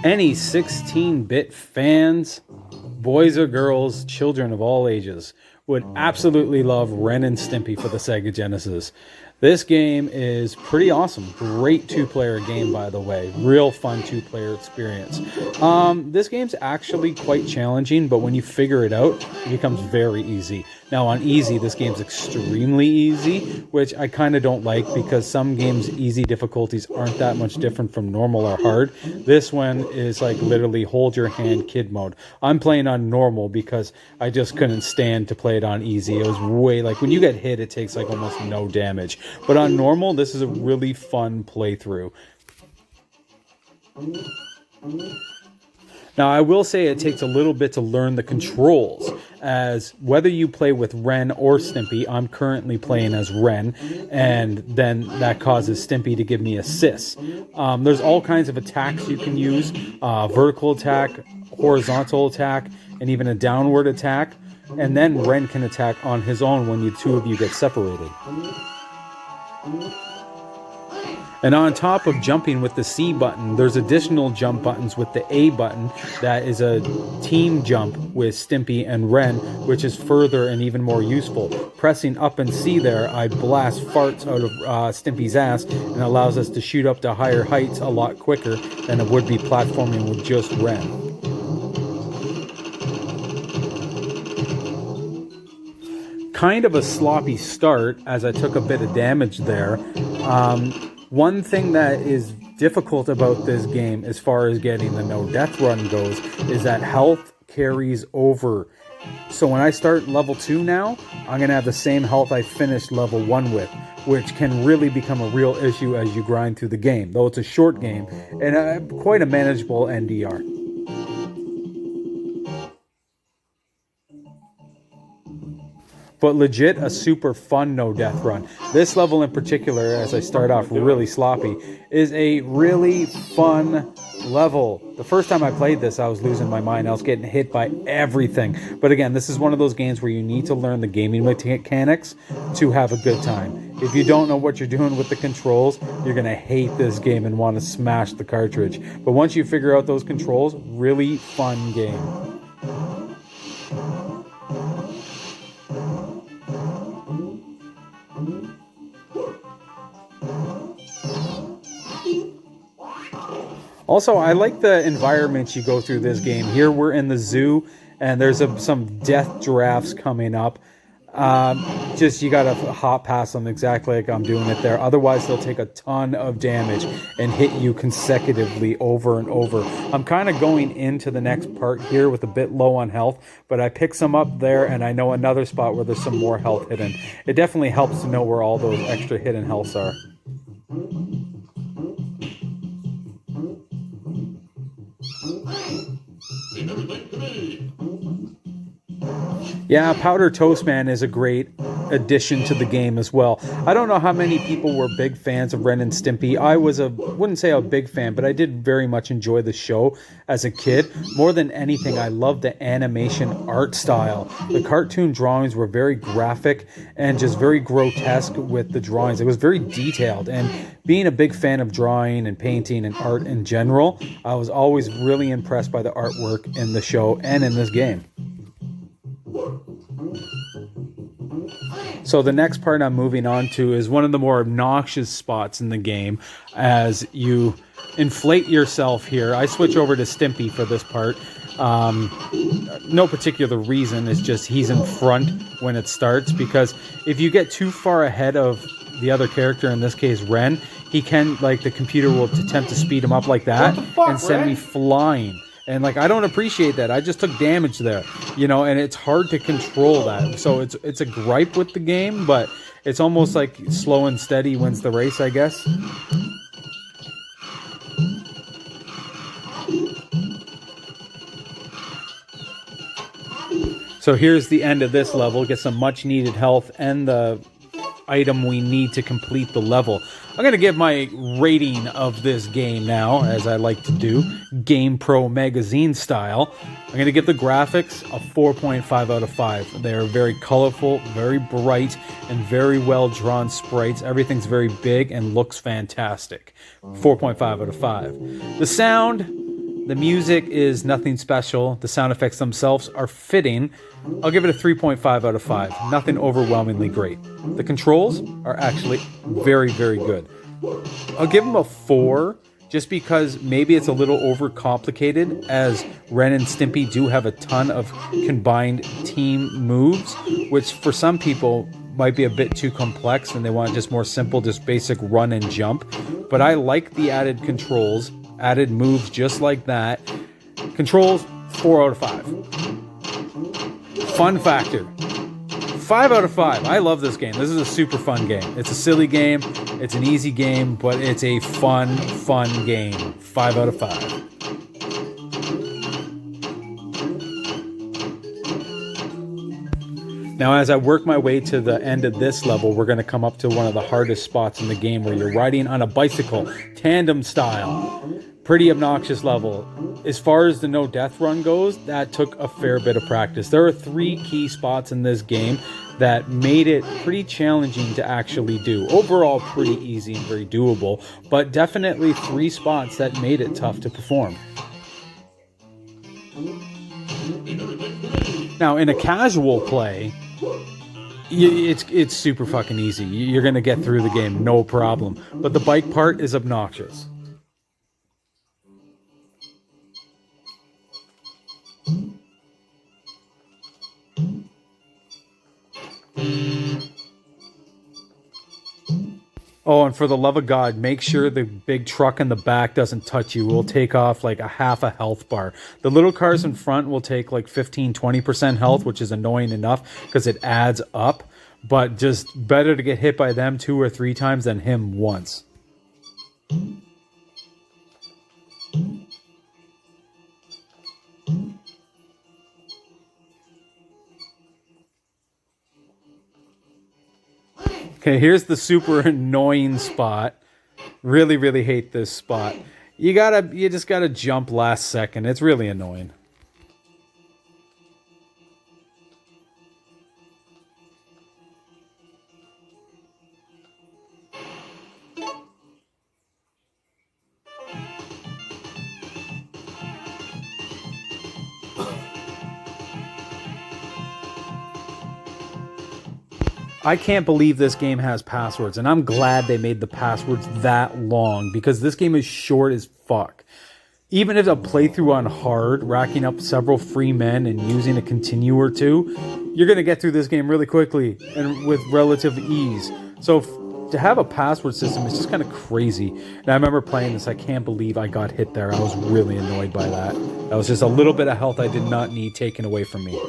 Any 16-bit fans, boys or girls, children of all ages, would absolutely love Ren and Stimpy for the Sega Genesis. This game is pretty awesome. Great two-player game, by the way. Real fun two-player experience. This game's actually quite challenging, but when you figure it out, it becomes very easy. Now, on easy, this game's extremely easy, which I kind of don't like because some games' easy difficulties aren't that much different from normal or hard. This one is like literally hold your hand kid mode. I'm playing on normal because I just couldn't stand to play it on easy. It was way like when you get hit, it takes like almost no damage. But on normal, this is a really fun playthrough. Now, I will say it takes a little bit to learn the controls, as whether you play with Ren or Stimpy, I'm currently playing as Ren, and then that causes Stimpy to give me assists. There's all kinds of attacks you can use, vertical attack, horizontal attack, and even a downward attack, and then Ren can attack on his own when you two of you get separated. And on top of jumping with the C button, there's additional jump buttons with the A button that is a team jump with Stimpy and Ren, which is further and even more useful. Pressing up and C there, I blast farts out of Stimpy's ass and allows us to shoot up to higher heights a lot quicker than it would be platforming with just Ren. Kind of a sloppy start as I took a bit of damage there. One thing that is difficult about this game as far as getting the no death run goes is that health carries over. So when I start level 2 now, I'm going to have the same health I finished level 1 with, which can really become a real issue as you grind through the game, though it's a short game and quite a manageable NDR. But legit a super fun no death run. This level in particular, as I start off really sloppy, is a really fun level. The first time I played this, I was losing my mind. I was getting hit by everything. But again, this is one of those games where you need to learn the gaming mechanics to have a good time. If you don't know what you're doing with the controls, you're going to hate this game and want to smash the cartridge. But once you figure out those controls, really fun game. Also, I like the environments you go through this game. Here we're in the zoo, and there's some death giraffes coming up. Just you gotta hop past them exactly like I'm doing it there. Otherwise, they'll take a ton of damage and hit you consecutively over and over. I'm kind of going into the next part here with a bit low on health, but I pick some up there, and I know another spot where there's some more health hidden. It definitely helps to know where all those extra hidden healths are. Yeah, Powder Toast Man is a great addition to the game as well. I don't know how many people were big fans of Ren and Stimpy. I wouldn't say a big fan, but I did very much enjoy the show as a kid. More than anything, I loved the animation art style. The cartoon drawings were very graphic and just very grotesque with the drawings. It was very detailed, and being a big fan of drawing and painting and art in general, I was always really impressed by the artwork in the show and in this game. So the next part I'm moving on to is one of the more obnoxious spots in the game as you inflate yourself here. I switch over to Stimpy for this part. No particular reason, it's just he's in front when it starts, because if you get too far ahead of the other character, in this case Ren, he can, like, the computer will attempt to speed him up like that and send me flying. And like, I don't appreciate that. I just took damage there, you know, and it's hard to control that. So it's a gripe with the game, but it's almost like slow and steady wins the race, I guess. So here's the end of this level. Get some much needed health and the item we need to complete the level. I'm going to give my rating of this game now, as I like to do, GamePro magazine style. I'm going to give the graphics a 4.5 out of 5. They're very colorful, very bright, and very well drawn sprites. Everything's very big and looks fantastic. 4.5 out of 5. The sound, The music is nothing special. The sound effects themselves are fitting. I'll give it a 3.5 out of 5. Nothing overwhelmingly great. The controls are actually very, very good. I'll give them a 4 just because maybe it's a little overcomplicated, as Ren and Stimpy do have a ton of combined team moves, which for some people might be a bit too complex and they want just more simple, just basic run and jump. But I like the added controls, added moves just like that. Controls, 4 out of 5. Fun factor, 5 out of 5. I love this game. This is a super fun game. It's a silly game. It's an easy game, but it's a fun game. 5 out of 5. Now, as I work my way to the end of this level, we're going to come up to one of the hardest spots in the game where you're riding on a bicycle, tandem style. Pretty obnoxious level. As far as the no death run goes, that took a fair bit of practice. There are 3 key spots in this game that made it pretty challenging to actually do. Overall, pretty easy and very doable, but definitely 3 spots that made it tough to perform. Now, in a casual play, it's super fucking easy. You're going to get through the game, no problem. But the bike part is obnoxious. Oh, and for the love of God, make sure the big truck in the back doesn't touch you. We'll take off like a half a health bar. The little cars in front will take like 15-20% health, which is annoying enough because it adds up. But just better to get hit by them 2 or 3 times than him once. Okay, here's the super annoying spot. Really, really hate this spot. You just gotta jump last second. It's really annoying. I can't believe this game has passwords, and I'm glad they made the passwords that long because this game is short as fuck. Even if a playthrough on hard, racking up several free men and using a continue or 2, you're going to get through this game really quickly and with relative ease. So to have a password system is just kind of crazy. And I remember playing this, I can't believe I got hit there. I was really annoyed by that. That was just a little bit of health I did not need taken away from me.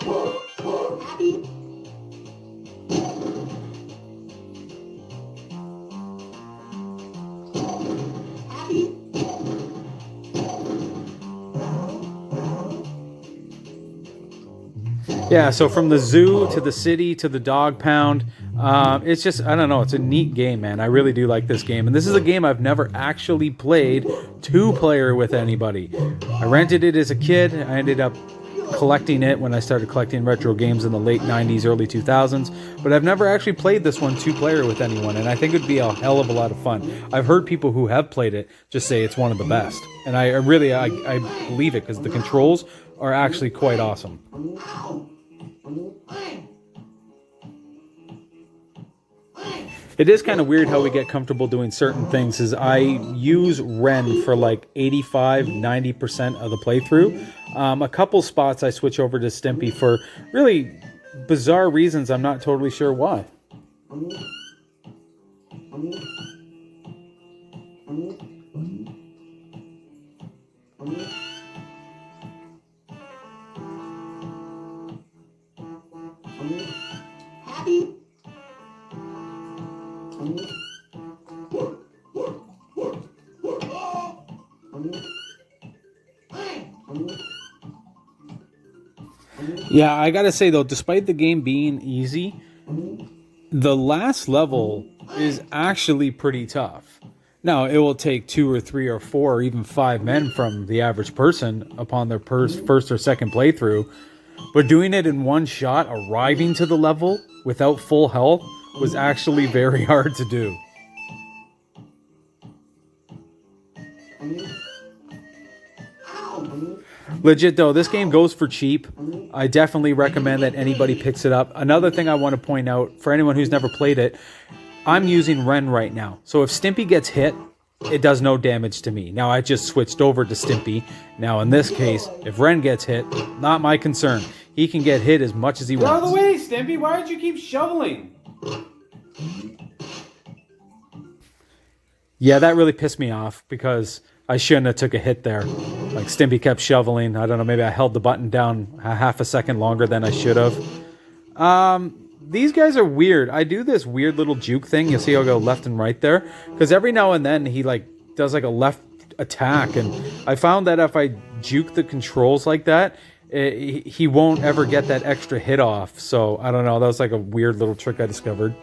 Yeah, so from the zoo to the city to the dog pound, it's just, I don't know, it's a neat game, man. I really do like this game. And this is a game I've never actually played 2-player with anybody. I rented it as a kid. I ended up collecting it when I started collecting retro games in the late 90s, early 2000s. But I've never actually played this one 2-player with anyone, and I think it would be a hell of a lot of fun. I've heard people who have played it just say it's one of the best. And I believe it because the controls are actually quite awesome. It is kind of weird how we get comfortable doing certain things. Is I use Ren for like 85-90% of the playthrough. A couple spots I switch over to Stimpy for really bizarre reasons. I'm not totally sure why. Yeah, I gotta say though, despite the game being easy, the last level is actually pretty tough. Now, it will take 2 or 3 or 4 or even 5 men from the average person upon their first or second playthrough, but doing it in one shot, arriving to the level without full health, was actually very hard to do. Legit though, this game goes for cheap. I definitely recommend that anybody picks it up. Another thing I want to point out for anyone who's never played it, I'm using Ren right now. So if Stimpy gets hit, it does no damage to me. Now I just switched over to Stimpy. Now in this case, if Ren gets hit, not my concern. He can get hit as much as he wants. Get out of the way, Stimpy! Why did you keep shoveling? Yeah, that really pissed me off because I shouldn't have took a hit there. Like Stimpy kept shoveling. I don't know, maybe I held the button down a half a second longer than I should have. These guys are weird. I do this weird little juke thing. You'll see I'll go left and right there. Because every now and then he like does like a left attack. And I found that if I juke the controls like that, he won't ever get that extra hit off. So I don't know. That was like a weird little trick I discovered.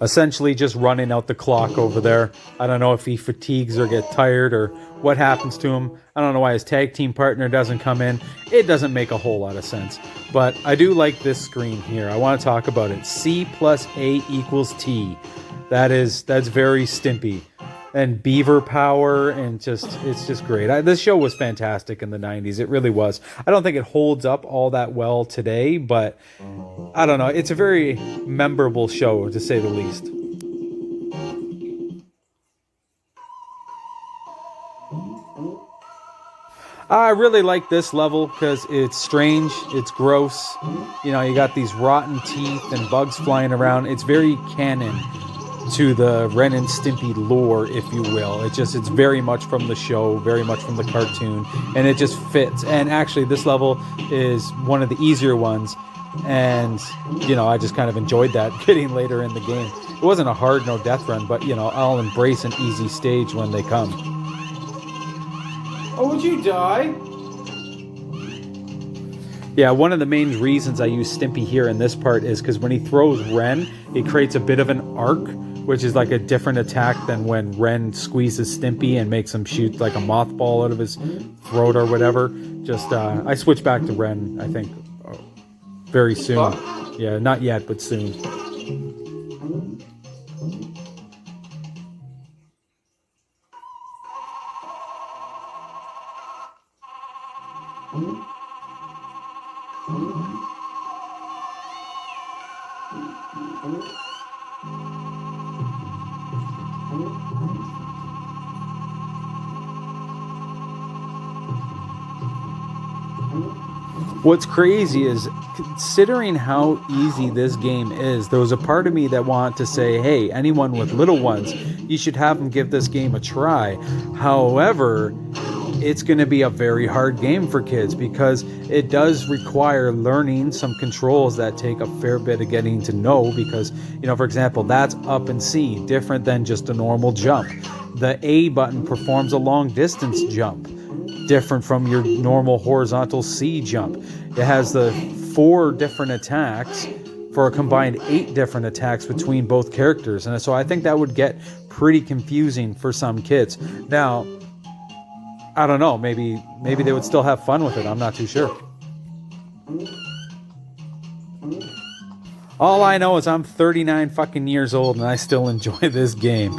Essentially just running out the clock over there. I don't know if he fatigues or gets tired or what happens to him. I don't know why his tag team partner doesn't come in. It doesn't make a whole lot of sense. But I do like this screen here. I want to talk about it. C plus A equals T. That's very Stimpy. And beaver power, and it's just great. This show was fantastic in the 90s. It really was. I don't think it holds up all that well today, but I don't know. It's a very memorable show, to say the least. I really like this level because it's strange, it's gross. You know, you got these rotten teeth and bugs flying around. It's very canon to the Ren and Stimpy lore, if you will. It's very much from the show, very much from the cartoon, and it just fits. And actually, this level is one of the easier ones, and, you know, I just kind of enjoyed that getting later in the game. It wasn't a hard no death run, but, you know, I'll embrace an easy stage when they come. Oh, would you die? Yeah, one of the main reasons I use Stimpy here in this part is because when he throws Ren, it creates a bit of an arc, which is like a different attack than when Ren squeezes Stimpy and makes him shoot like a mothball out of his throat or whatever. I switch back to Ren, I think, very soon. Yeah, not yet, but soon. What's crazy is, considering how easy this game is, there was a part of me that wanted to say, hey, anyone with little ones, you should have them give this game a try. However, it's going to be a very hard game for kids because it does require learning some controls that take a fair bit of getting to know because, you know, for example, that's up and C, different than just a normal jump. The A button performs a long distance jump, different from your normal horizontal C jump. It has the 4 different attacks for a combined 8 different attacks between both characters. And so I think that would get pretty confusing for some kids. Now, I don't know, maybe they would still have fun with it. I'm not too sure. All I know is I'm 39 fucking years old and I still enjoy this game.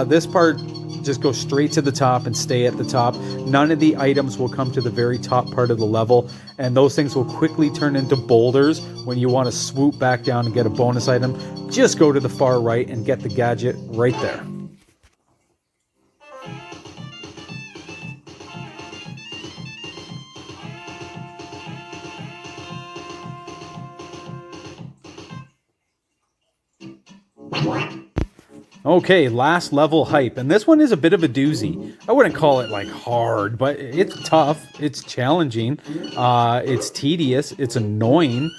This part, just go straight to the top and stay at the top. None of the items will come to the very top part of the level, and those things will quickly turn into boulders when you want to swoop back down and get a bonus item. Just go to the far right and get the gadget right there. Okay, last level hype, and this one is a bit of a doozy. I wouldn't call it like hard, but it's tough, it's challenging, it's tedious, it's annoying.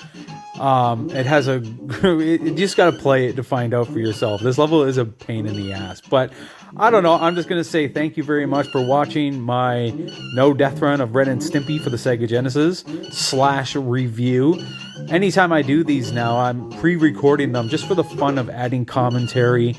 It has a, you just gotta play it to find out for yourself. This level is a pain in the ass, but I don't know. I'm just gonna say thank you very much for watching my no death run of Ren and Stimpy for the Sega Genesis / review. Anytime I do these now, I'm pre-recording them just for the fun of adding commentary.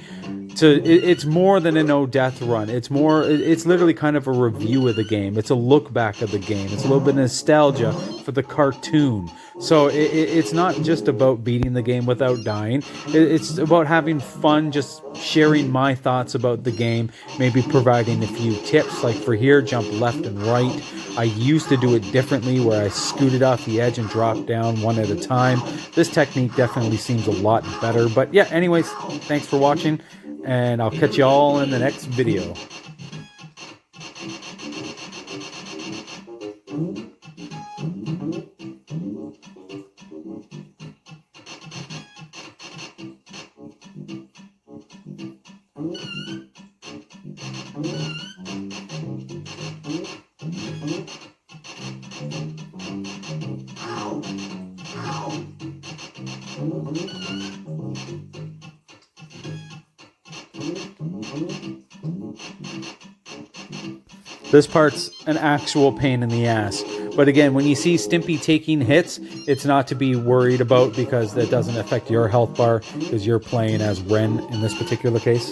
It's more than a no death run. It's literally kind of a review of the game. It's a look back of the game. It's a little bit of nostalgia for for the cartoon. So it's not just about beating the game without dying. It's about having fun, just sharing my thoughts about the game, maybe providing a few tips, like for here, jump left and right. I used to do it differently where I scooted off the edge and dropped down one at a time. This technique definitely seems a lot better. But yeah, anyways, thanks for watching, and I'll catch you all in the next video. This part's an actual pain in the ass. But again, when you see Stimpy taking hits, it's not to be worried about because that doesn't affect your health bar because you're playing as Ren in this particular case.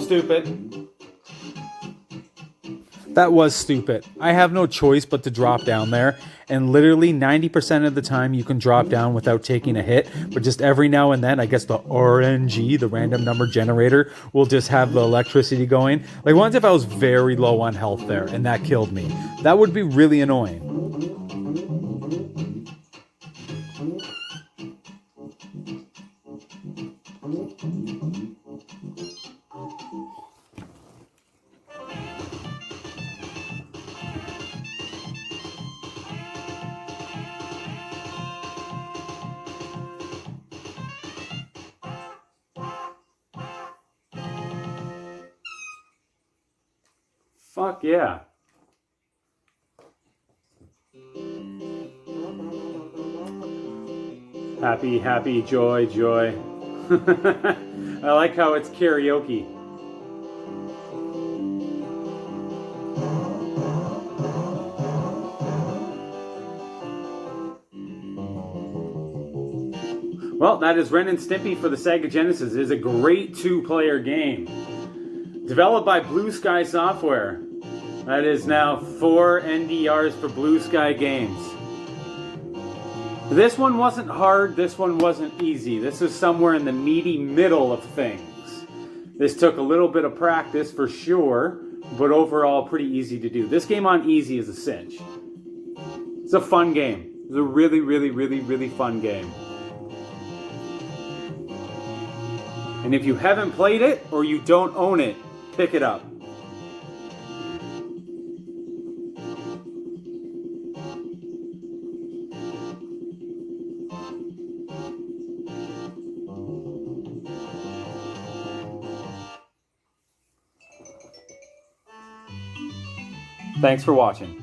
Stupid. That was stupid. I have no choice but to drop down there, and literally 90% of the time you can drop down without taking a hit, but just every now and then, I guess the RNG, the random number generator, will just have the electricity going. Like once if I was very low on health there and that killed me, that would be really annoying. Fuck yeah. Happy, happy, joy, joy. I like how it's karaoke. Well, that is Ren and Stimpy for the Sega Genesis. It is a great two-player game. Developed by Blue Sky Software. That is now 4 NDRs for Blue Sky Games. This one wasn't hard, this one wasn't easy. This is somewhere in the meaty middle of things. This took a little bit of practice for sure, but overall pretty easy to do. This game on easy is a cinch. It's a fun game. It's a really, really, really, really fun game. And if you haven't played it or you don't own it, pick it up. Thanks for watching.